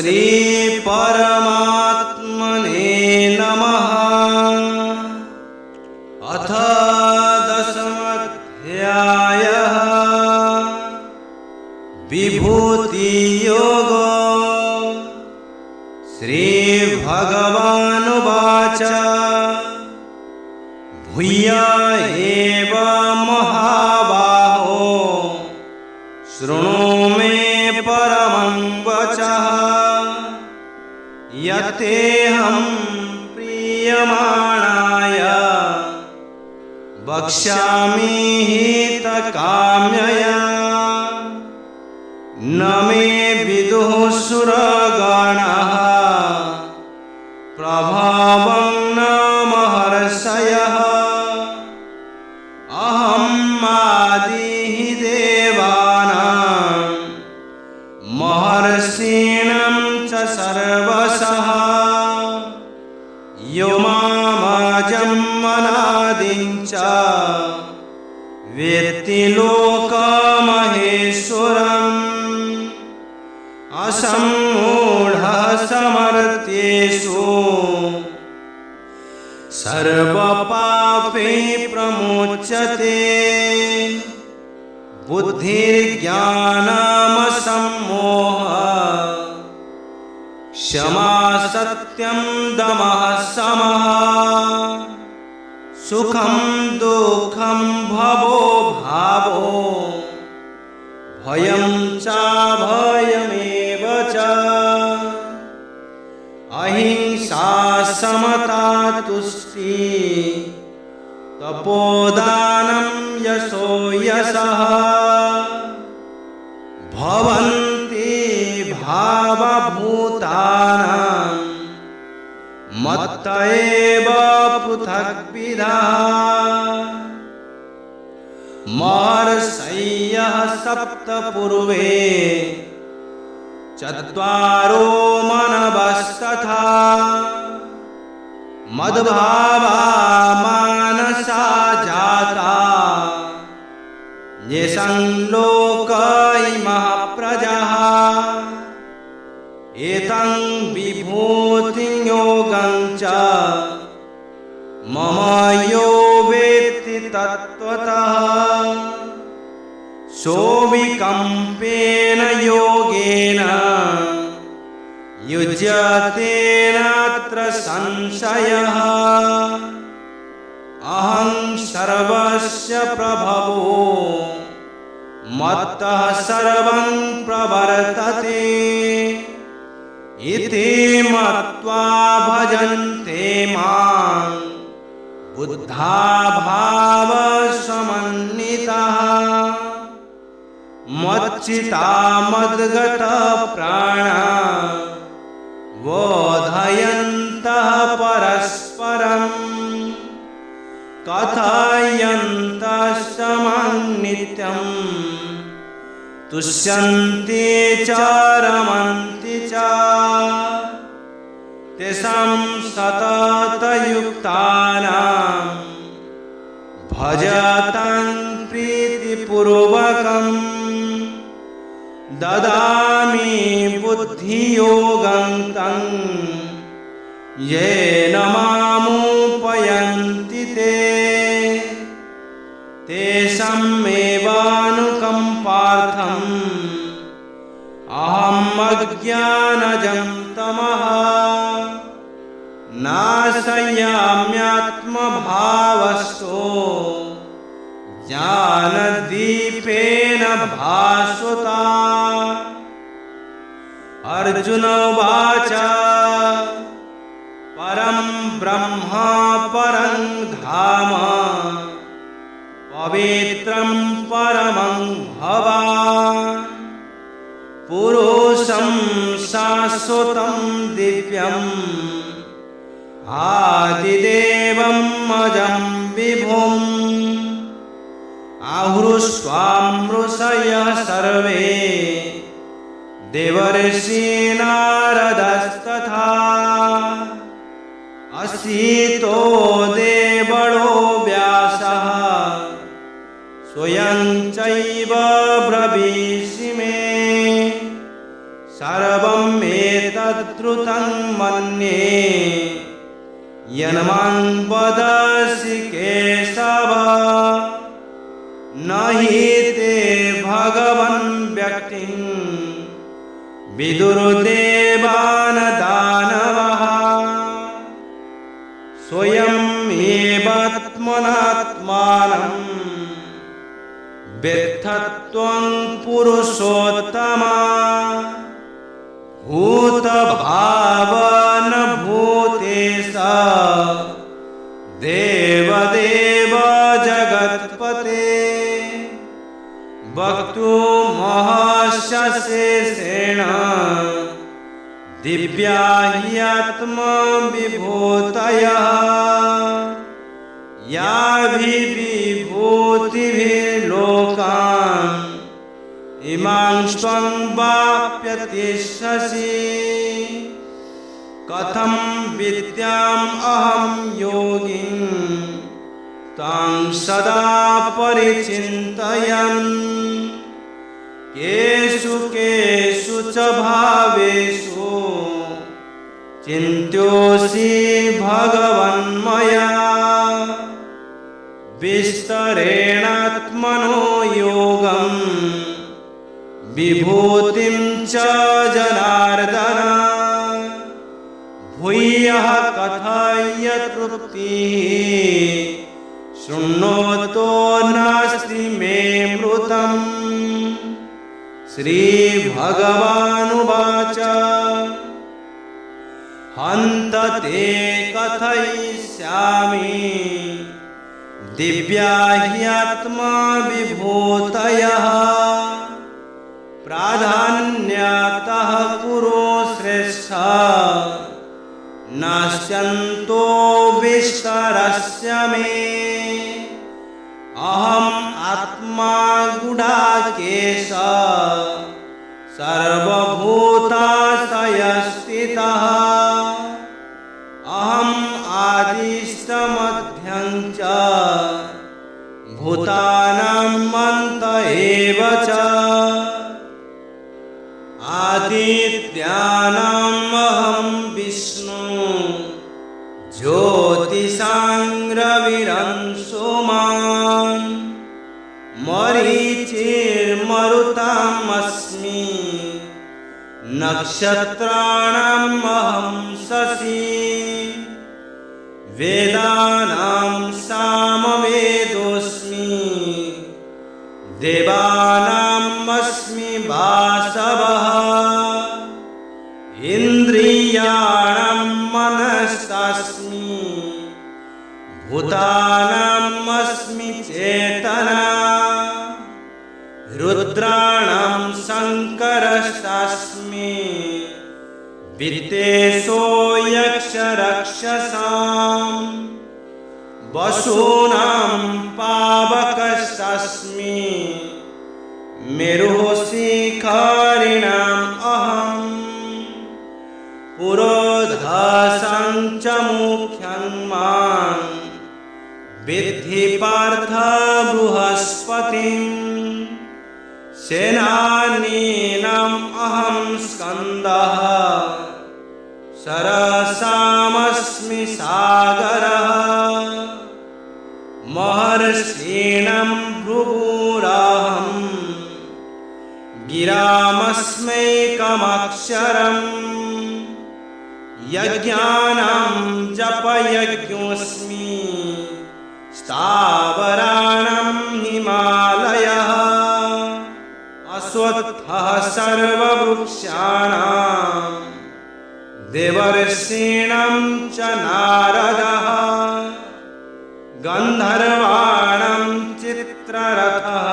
श्री परमात्मने नमः। अथ दशमोऽध्यायः। विभूतियोगो। श्रीभगवानुवाच भूय एव महाबाहो शृणु मे परमं वचः। यतेऽहं प्रीयमाणाय वक्ष्यामि हितकाम्यया। न मे विदुः सुरगणाः प्रभावं न महर्षयः। अहम् आदिः देवानां महर्षीणां च सर्वशः। यो मामजम् अनादिं च वेत्ति लोकमहेश्वरम्। असम्मूढः समर्थ्येषु सर्वपापै प्रमुच्यते। बुद्धिर्ज्ञानमसम्मोहः क्षमा सत्यं दमः समः। सुखं दुःखं भवो भावो भयं च भयमेव च। अहिंसा समता तुष्टिः तपोदानं यशो यशः। भवन्ति भावभूतानां मत्त एव पृथग्विधाः। महर्षयः सप्त पूर्वे चत्वारो मनवस्तथा। मद्भावा मानसा जाता येषां लोक इमः प्रजाः। एतं विभूतिं योगं च मम यो वेत्ति तत्त्वतः। सोऽविकम्पेन योगेन युज्यते नात्र संशयः। अहं सर्वस्य प्रभवो मत्तः सर्वं प्रवर्तते। इति मत्वा भजन्ते मां बुद्धा भावसमन्विताः। मच्चित्ता मद्गता प्राणा बोधयन्तः परस्परं। कथयन्तः समं नित्यं तुष्यन्ति च रमन्ति च। तेषां सततयुक्तानां भजतां प्रीतिपूर्वकम्। ददामि बुद्धियोगं तं येन मामुपयन्ति ते। तेषामेवानुकम्पार्थम् अहम् अज्ञानजं तमः नाशयाम्यात्मभावस्तो ज्ञानदीपेन भास्वता। अर्जुन उवाच परं ब्रह्म परं धाम पवित्रं परमं भवान्। पुरुषं शाश्वतं दिव्यम् आदिदेवम् अजं विभुम्। आहुरुष्वामृषयः सर्वे देवर्षि नारदस्तथा। असीतो देवलो व्यासः स्वयं चैव ब्रवीषि मे। सर्व सर्वमेतद्धृतं मन्ये यन्मां वदसि केशव न हि ते भगवन् व्यक्तिं विदुर्देवानदानवः स्वयमेवात्मनात्मानं वेत्थत्वं पुरुषोत्तमा भूतभावन भूतेश देवदेव जगत्पते वक्तुमर्हष्यशेषेण दिव्या ह्यात्मविभूतयः याभिर्विभूतिभिर्लोकान् इमांस्त्वं वाप्यतिष्ठसि कथं विद्यामहं योगिं तां सदा परिचिन्तयन् केषु केषु च भावेषु चिन्त्योऽसि भगवन्मया विस्तरेणात्मनो योगं विभूतिं च जनार्दन भूयः कथय तृप्तिः शृणोतो नास्ति मे मृतम् श्रीभगवानुवाच हन्त ते कथयिष्यामि दिव्या ह्यात्मविभूतयः प्राधान्यतः कुरु श्रेष्ठ नश्यन्तो विस्तरस्य मे अहम् आत्मा गुडाकेश सर्वभूताशयस्थितः अहम् आदिष्टमध्यं च भूतानां अन्त एव च आदित्यानामहं विष्णु ज्योतिषां रविरंशोमान् मरीचिर्मरुतामस्मि नक्षत्राणामहं शशि वेदानां सामवेदोऽस्मि देवानामस्मि वासवः इन्द्रियाणां मनस्तस्मि भूतानामस्मि चेतना रुद्राणां शङ्करस्तस्मि वित्तेषो यक्षरक्षसां वसूनां पावकस्तस्मि मेरुः शिखरिणाम् अहम् पुरोधसं च मुख्यं मां विद्धि पार्थ बृहस्पतिम् सेनानीनाम् अहं स्कन्दः सरसामस्मि सागरः महर्षीणां भृगुरहं गिरामस्मैकमक्षरम् यज्ञानां जपयज्ञोऽस्मि स्थावराणां हिमालयः अश्वत्थः सर्ववृक्षाणां देवर्षीणां च नारदः गन्धर्वाणां चित्ररथः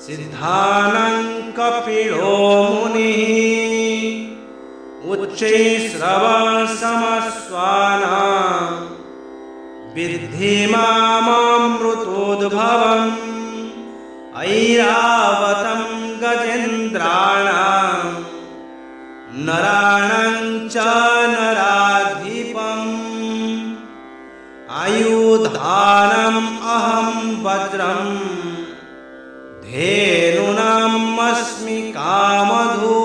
सिद्धानां कपिलो मुनिः उच्चैश्रवसमस्वानां विद्धि माममृतोद्भवम् ऐरावतं गजेन्द्राणां नराणां च नराधिपम् आयुधानम् अहं वज्रं धेनूनाम् अस्मि कामधू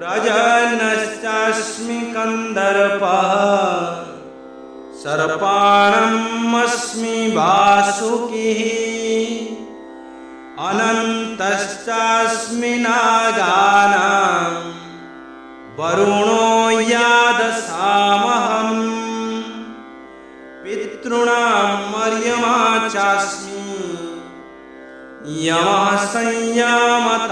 प्रजनश्चास्मि कन्दर्पः सर्पाणमस्मि वासुकिः अनन्तश्चास्मि नागानां वरुणो यादसामहम् पितॄणां मर्यमा चास्मि यमः संयामतामहम्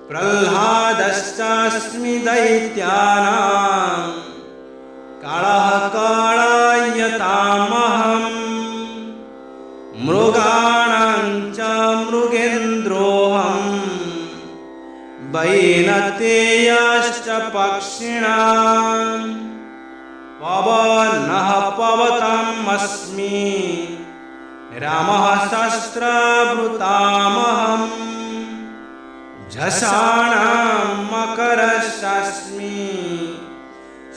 प्रह्लादश्चास्मि दैत्यानां कालः कालायतामहम् मृगाणां च मृगेन्द्रोऽहम् वैनतेयश्च पक्षिणां पवनः पवतमस्मि रामः शस्त्रभृतामहम् झषाणां मकरश्चास्मि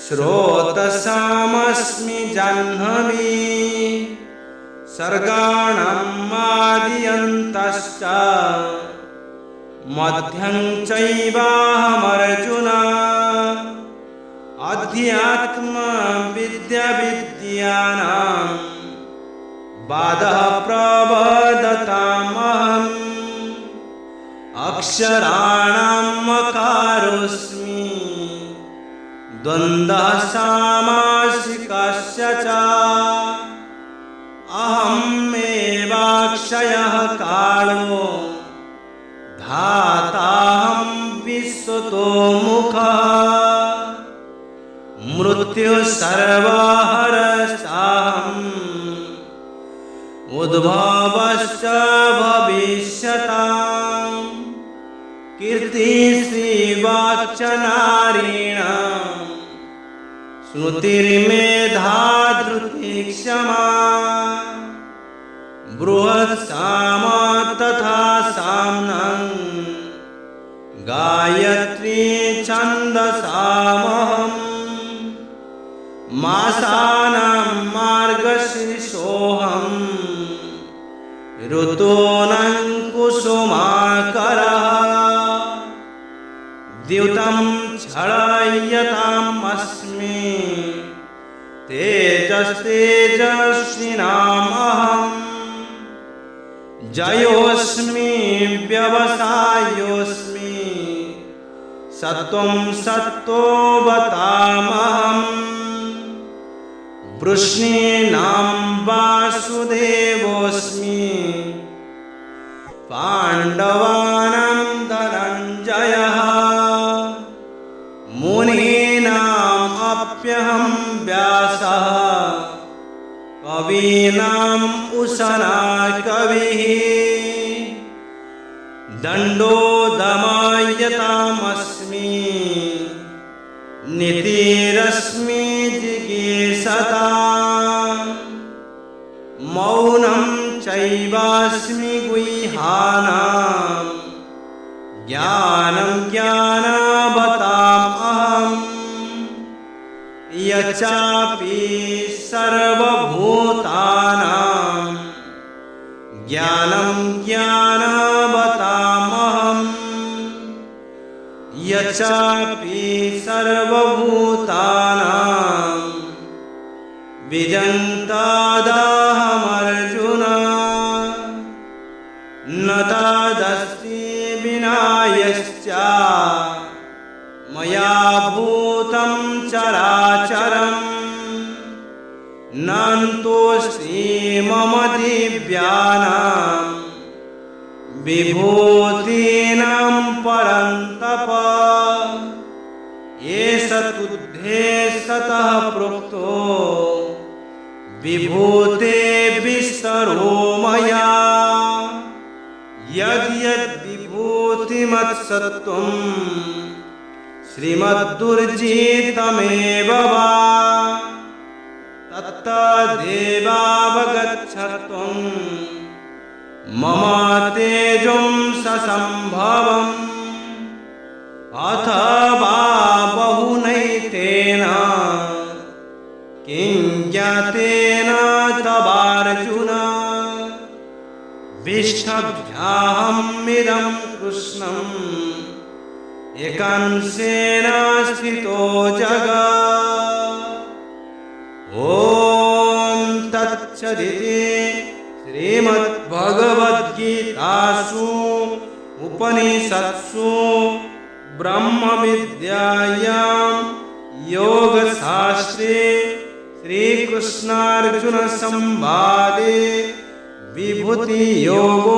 स्रोतसामस्मि जाह्नवी सर्गाणाम् आदियन्तश्च मध्यं चैवाहमर्जुन अध्यात्मविद्याविद्यानां बाधः प्रवदतामहम् अक्षराणाम् अकारोऽस्मि द्वन्द्वः सामासिकस्य च अहमेवाक्षयः कालो धाताहं विश्वतो मुखः मृत्युः सर्वहरश्चाहम् उद्भवश्च भविष्यताम् कीर्तिश्रीवाक्च नारीणां स्मृतिर्मेधा धृतिः क्षमा बृहत्सामा तथा साम्नं गायत्री छन्दसामहम् मासानां मार्गशीर्षोऽहम् ऋतूनां कुसुमाकरः द्युतं क्षरयतामस्मि तेजस्तेजस्विनामहम् जयोऽस्मि व्यवसायोऽस्मि सत्त्वं सत्त्ववतामहम् वृष्णीनां वासुदेवोऽस्मि पाण्डवानां धनञ्जयः मुनीनाम् अप्यहं व्यासः कवीनाम् उशना कविः दण्डो दमयतामस्मि नीतिरस्मि जिगीषताम् मौनं चैवास्मि गुह्यानां ज्ञानं ज्ञानवतामहम् यच्चापि सर्वभूतानां ज्ञानं ज्ञानवतामहम् यच्चापि सर्वभूतानां बीजन्तदाहमर्जुन न तदस्ति विनायश्च मया भूतं चराचरम् नान्तोऽस्ति मम दिव्यानां विभूतीनां परन्तप एष तुद्धेस्ततः प्रोक्तो विभूते विस्तरो मया यद्यद्विभूतिमत्सत्त्वं श्रीमद्दुर्जितमेव वा तत्तदेवावगच्छत्वं मम तेजं ससम्भवम् अथवा बहुनैतेन किं ज्ञातेन तवार्जुन विष्टभ्याहमिदं कृष्णं एकांशेन स्थितो जगत्। ॐ तत्सदिति श्रीमद्भगवद्गीतासु उपनिषत्सु ब्रह्मविद्यायां योगशास्त्रे श्रीकृष्णार्जुनसंवादे विभूतियोगो